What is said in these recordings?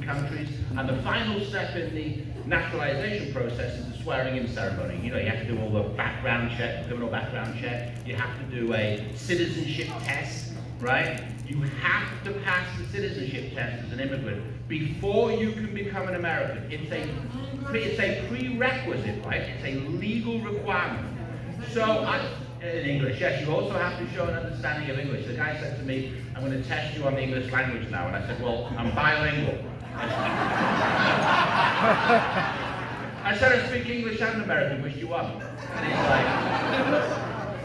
countries, and the final step in the naturalization process is the swearing-in ceremony. You know, you have to do all the background check, criminal background check. You have to do a citizenship test, right? You have to pass the citizenship test as an immigrant before you can become an American. It's a prerequisite, right? It's a legal requirement. So, in English, yes, you also have to show an understanding of English. The guy said to me, I'm going to test you on the English language now. And I said, well, I'm bilingual. I said, I speak English and American, which you want? And he's like,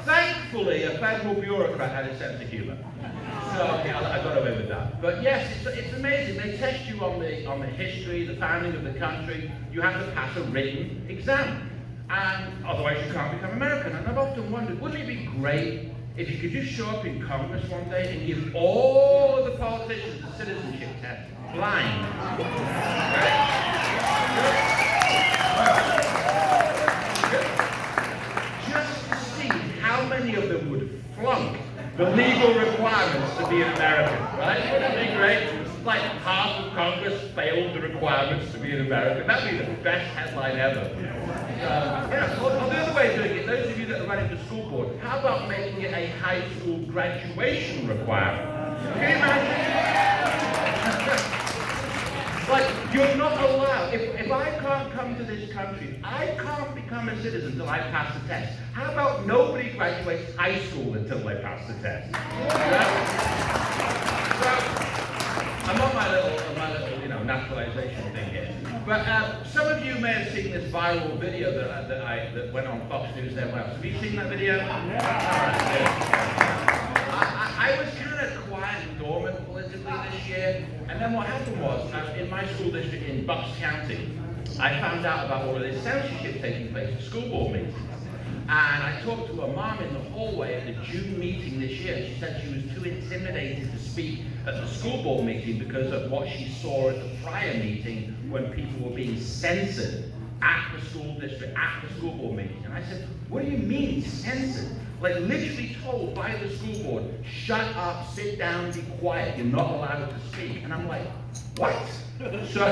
thankfully, a federal bureaucrat had a sense of humor. So I got away with that. But yes, it's amazing. They test you on the history, the founding of the country. You have to pass a written exam. And otherwise you can't become American. And I've often wondered, wouldn't it be great if you could just show up in Congress one day and give all of the politicians a citizenship test, blind? Right? Just to see how many of them would flunk the legal requirements to be an American, right? Wouldn't it be great? Like half of Congress failed the requirements to be an American. That'd be the best headline ever. Or the other way of doing it, those of you that are running the school board, how about making it a high school graduation requirement? Can you imagine? Like, you're not allowed, if I can't come to this country, I can't become a citizen until I pass the test. How about nobody graduates high school until they pass the test? So, I'm on my little naturalization thing here. But some of you may have seen this viral video that went on Fox News there. Have you seen that video? Yeah. I was kind of quiet and dormant politically this year, and then what happened was, in my school district in Bucks County, I found out about all of this censorship taking place at school board meetings. And I talked to a mom in the hallway at the June meeting this year. She said she was too intimidated to speak at the school board meeting because of what she saw at the prior meeting when people were being censored at the school district, at the school board meeting. And I said, what do you mean censored? Like literally told by the school board, shut up, sit down, be quiet, you're not allowed to speak. And I'm like, what? So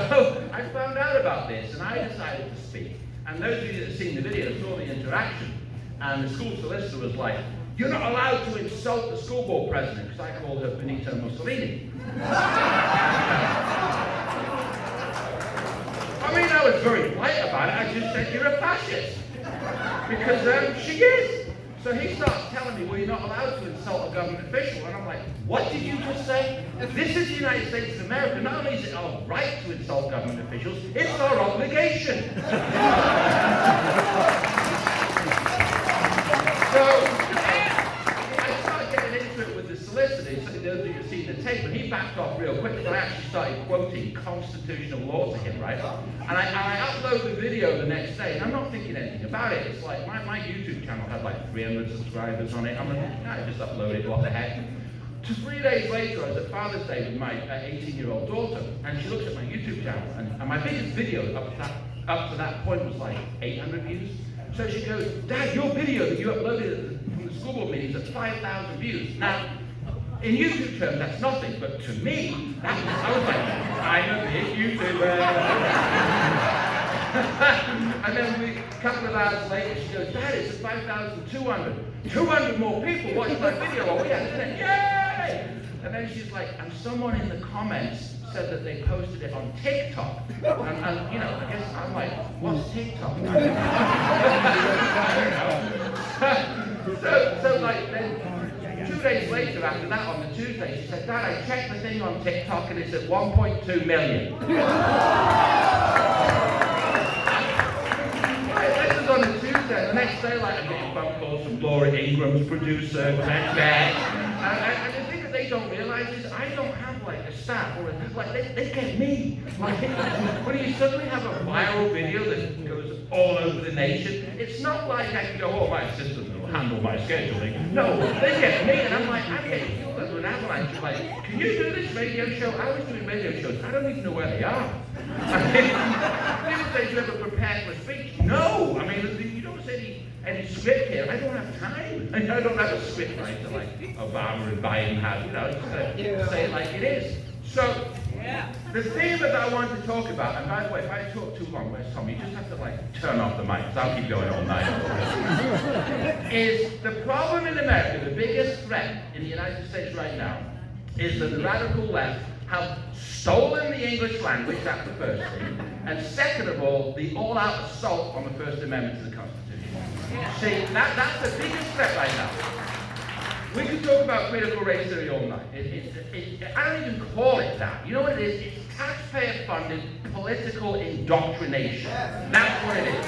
I found out about this and I decided to speak. And those of you that have seen the video saw the interaction. And the school solicitor was like, you're not allowed to insult the school board president, because I called her Benito Mussolini. I mean, I was very polite about it. I just said, you're a fascist. Because she is. So he starts telling me, well, you're not allowed to insult a government official. And I'm like, what did you just say? This is the United States of America. Not only is it our right to insult government officials, it's our obligation. So, I started getting into it with the solicitor. So those of you who've seen the tape, but he backed off real quick, and I actually started quoting constitutional law to him, right? And I upload the video the next day, and I'm not thinking anything about it. It's like, my YouTube channel had like 300 subscribers on it. I'm like, I just upload it, what the heck? 3 days later, I was at Father's Day with my 18-year-old daughter, and she looks at my YouTube channel, and my biggest video up to that point was like 800 views. So she goes, Dad, your video that you uploaded from the school board meetings at 5,000 views. Now, in YouTube terms, that's nothing, but to me, I was like, I'm a big YouTuber. And then a couple of hours later, she goes, Dad, it's at 5,200. 200 more people watched my video. Oh, yeah, isn't it? Yay! And then she's like, and someone in the comments said that they posted it on TikTok. And I guess I'm like, what's TikTok? I don't know. So like, then 2 days later after that, on the Tuesday, she said, Dad, I checked the thing on TikTok and it's at 1.2 million. This is on a Tuesday. The next day, like, I'm getting phone calls from Laura Ingram's producer, and the thing that they don't realize is I don't have like a staff or they get me. Like, when you suddenly have a viral video that goes all over the nation, it's not like I can go, oh, my assistant will handle my scheduling. No, they get me, and I'm like, I'm getting fueled under an avalanche. Like, can you do this radio show? I was doing radio shows. I don't even know where they are. I mean, people say, do you ever prepare for a speech? No. I mean, you don't say any script here. I don't have time. I don't have a script writer like Obama and Biden have. Just say it like it is. So, The theme that I want to talk about, and by the way, if I talk too long, where's Tom? You just have to turn off the mic, because I'll keep going all night. Is the problem in America, the biggest threat in the United States right now, is that the radical left have stolen the English language, that's the first thing, and second of all, the all-out assault on the First Amendment to the Constitution. See, that's the biggest threat right now. We could talk about critical race theory all night. I don't even call it that. You know what it is? It's taxpayer-funded political indoctrination. That's what it is.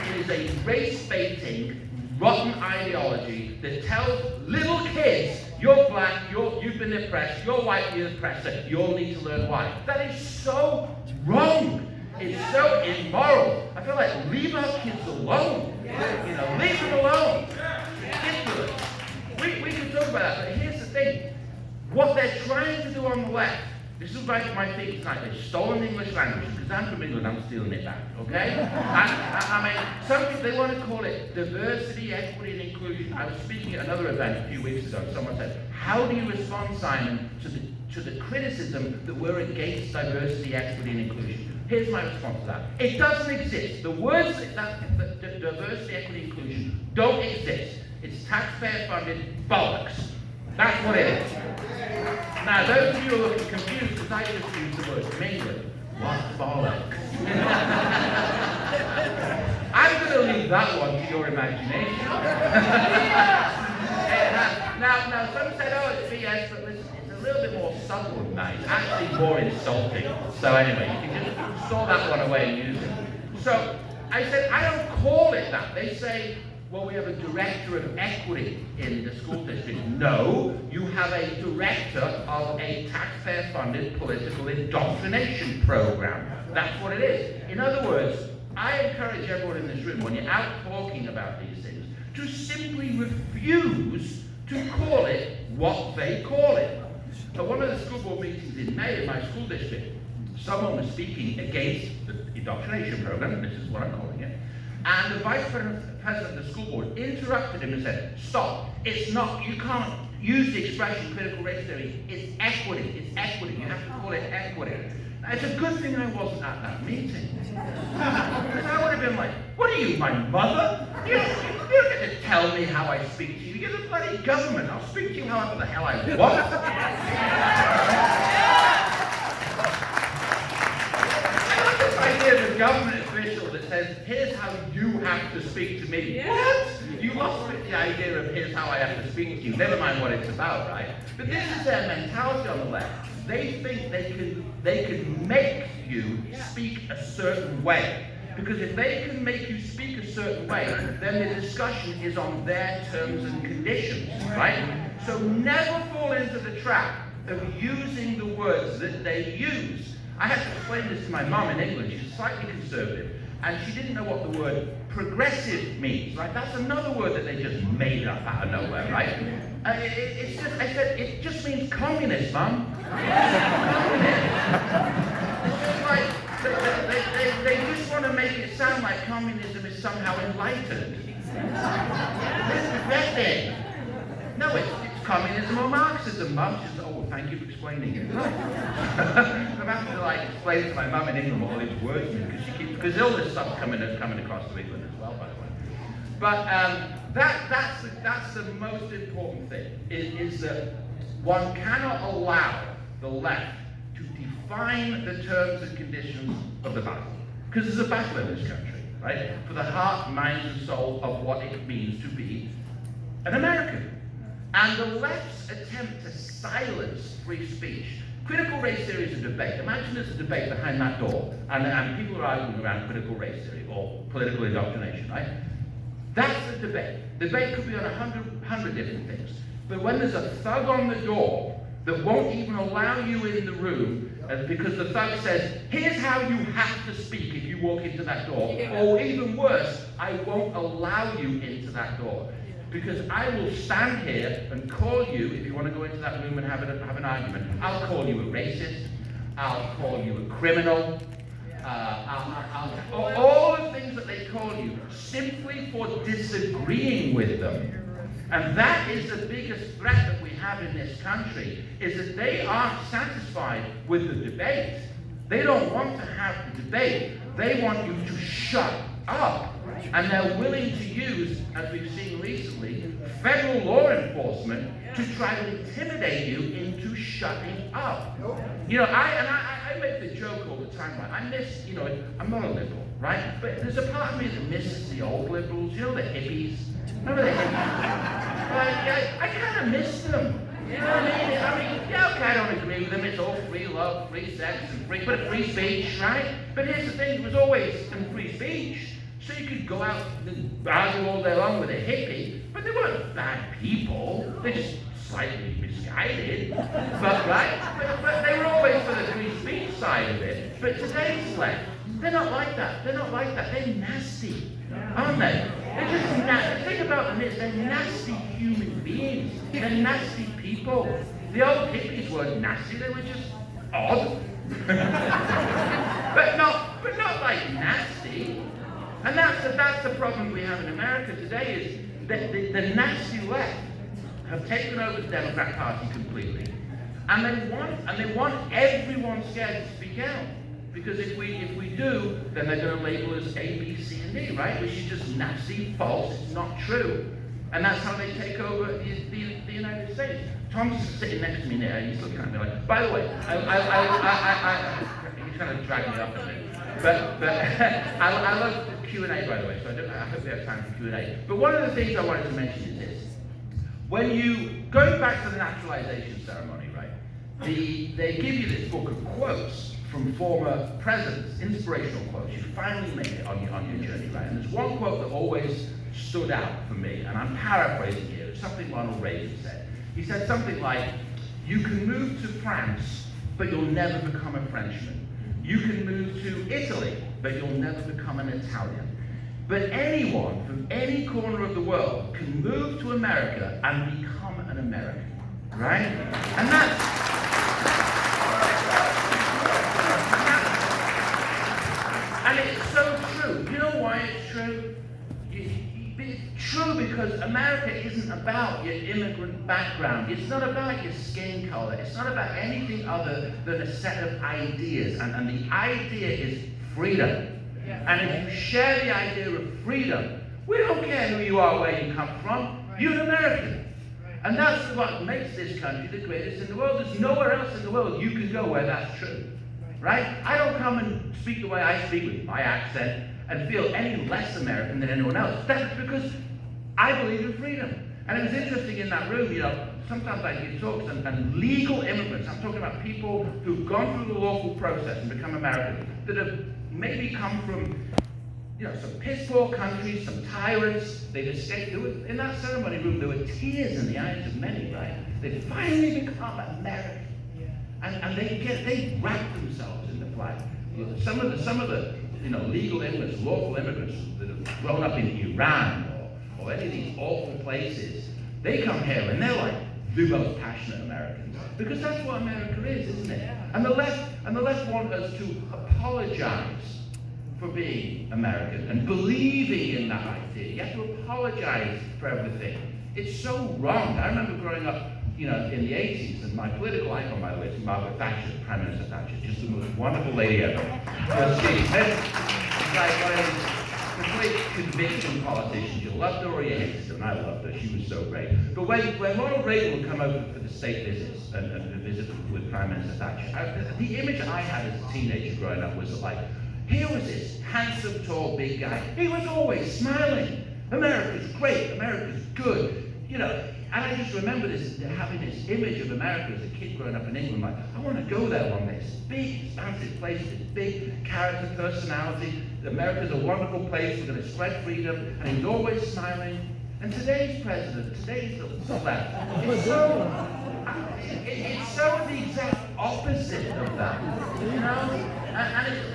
It is a race-baiting, rotten ideology that tells little kids, you're black, you've been oppressed, you're white, you're oppressed, you'll need to learn why. That is so wrong. It's so immoral. I feel like leave our kids alone. You know, leave them alone. Ridiculous. We can talk about that, but here's the thing. What they're trying to do on the left, this is my thing tonight, they've stolen the English language, because I'm from England, I'm stealing it back, okay? I mean, some people, they want to call it diversity, equity, and inclusion. I was speaking at another event a few weeks ago, someone said, how do you respond, Simon, to the criticism that we're against diversity, equity, and inclusion? Here's my response to that. It doesn't exist. The words that diversity, equity, inclusion don't exist. It's taxpayer-funded bollocks. That's what it is. Now, those of you who are looking confused, because I just used the word from England, what bollocks? I'm going to leave that one to your imagination. Now, some said, oh, it's BS, but listen, it's a little bit more subtle than that. It's actually more insulting. So anyway, you can just store that one away and use it. So I said, I don't call it that. They say, well, we have a director of equity in the school district. No, you have a director of a taxpayer-funded political indoctrination program. That's what it is. In other words, I encourage everyone in this room, when you're out talking about these things, to simply refuse to call it what they call it. At one of the school board meetings in May in my school district, someone was speaking against the indoctrination program, this is what I'm calling it, and the vice president of the school board interrupted him and said, stop, it's not, you can't use the expression critical race theory, it's equity, you have to call it equity. Now, it's a good thing I wasn't at that meeting. Because I would have been like, what are you, my mother? You don't get to tell me how I speak to you, you're the bloody government, I'll speak to you however the hell I want. This idea of a government official that says, here's how you have to speak to me. Yeah. What? You lost the idea of here's how I have to speak to you. Never mind what it's about, right? But this is their mentality on the left. They think they can make you speak a certain way. Because if they can make you speak a certain way, then the discussion is on their terms and conditions, right? So never fall into the trap of using the words that they use. I had to explain this to my mom in England. She's slightly conservative, and she didn't know what the word progressive means, right? That's another word that they just made up out of nowhere, right? I said, it just means communist, Mum. Communist. It's just like, they just want to make it sound like communism is somehow enlightened. It's progressive. No, it's communism or Marxism, Mum. She said, oh, well, thank you for explaining it. I'm having to explain to my mum in England what all these words mean, because all this stuff's coming across to England as well, by the way. But that's the most important thing, is that one cannot allow the left to define the terms and conditions of the battle. Because there's a battle in this country, right? For the heart, mind, and soul of what it means to be an American. And the left's attempt to silence free speech. Critical race theory is a debate. Imagine there's a debate behind that door, and people are arguing around critical race theory or political indoctrination, right? That's the debate. The debate could be on 100 different things. But when there's a thug on the door that won't even allow you in the room, because the thug says, here's how you have to speak if you walk into that door, or even worse, I won't allow you into that door. Because I will stand here and call you, if you want to go into that room and have an argument, I'll call you a racist, I'll call you a criminal, all the things that they call you, simply for disagreeing with them. And that is the biggest threat that we have in this country is that they aren't satisfied with the debate. They don't want to have the debate. They want you to shut up. And they're willing to use, as we've seen recently, federal law enforcement to try to intimidate you into shutting up. You know, I make the joke all the time, right? I miss, you know, I'm not a liberal, right? But there's a part of me that misses the old liberals, you know, the hippies. Remember the hippies? I kind of miss them. You know what I mean? Yeah, okay, I don't agree with them. It's all free love, free sex, and free speech, right? But here's the thing, it was always free speech. So you could go out and argue all day long with a hippie, but they weren't bad people. They're just slightly misguided. But they were always for the free speech side of it. But today's left, they're not like that. They're not like that. They're nasty, aren't they? They're just nasty. Think about them. They're nasty human beings. They're nasty people. The old hippies weren't nasty. They were just odd. but not like nasty. And that's the problem we have in America today is that the nasty left have taken over the Democrat Party completely, and they want everyone scared to speak out, because if we do, then they're going to label us A, B, C, and D, right? Which is just nasty, false, it's not true, and that's how they take over the United States. Tom's sitting next to me there, and he's looking at me like, by the way, he's trying to drag me up a bit, but I love Q&A, by the way, so I hope we have time for Q&A. But one of the things I wanted to mention is this. When going back to the naturalization ceremony, right, they give you this book of quotes from former presidents, inspirational quotes. You finally make it on your journey, right? And there's one quote that always stood out for me, and I'm paraphrasing here. It's something Ronald Reagan said. He said something like, "You can move to France, but you'll never become a Frenchman. You can move to Italy, but you'll never become an Italian. But anyone from any corner of the world can move to America and become an American." Right? And it's so true. You know why it's true? It's true because America isn't about your immigrant background. It's not about your skin color. It's not about anything other than a set of ideas. And the idea is freedom. And if you share the idea of freedom, we don't care who you are, where you come from. You're an American. And that's what makes this country the greatest in the world. There's nowhere else in the world you can go where that's true. Right? I don't come and speak the way I speak with my accent and feel any less American than anyone else. That's because I believe in freedom. And it was interesting in that room, you know, sometimes I hear talks and legal immigrants, I'm talking about people who've gone through the lawful process and become American, that have maybe come from, you know, some piss poor countries, some tyrants. They've escaped. In that ceremony room, there were tears in the eyes of many, right? They finally become American. And they wrap themselves in the flag. You know, some of the you know, legal immigrants, lawful immigrants that have grown up in Iran or any of these awful places, they come here and they're like the most passionate Americans. Because that's what America is, isn't it? And the left want us to apologize for being American and believing in that idea. You have to apologize for everything. It's so wrong. I remember growing up, you know, in the 80s, and my political icon, by the way, is Margaret Thatcher, Prime Minister Thatcher, just the most wonderful lady ever. Because she's like one of these complete conviction politicians. You loved her or you hated her, and I loved her. She was so great. But when Ronald Reagan would come over for the state visits and visit with Prime Minister Thatcher, the image I had as a teenager growing up was like, here was this handsome, tall, big guy. He was always smiling. America's great. America's good. You know. And I just remember having this image of America as a kid growing up in England, like, I want to go there one day. It's a big, expansive place, this big character, personality. America's a wonderful place, we're going to spread freedom, and he's always smiling. And today's president, today's the left, it's so the exact opposite of that, you know? And it's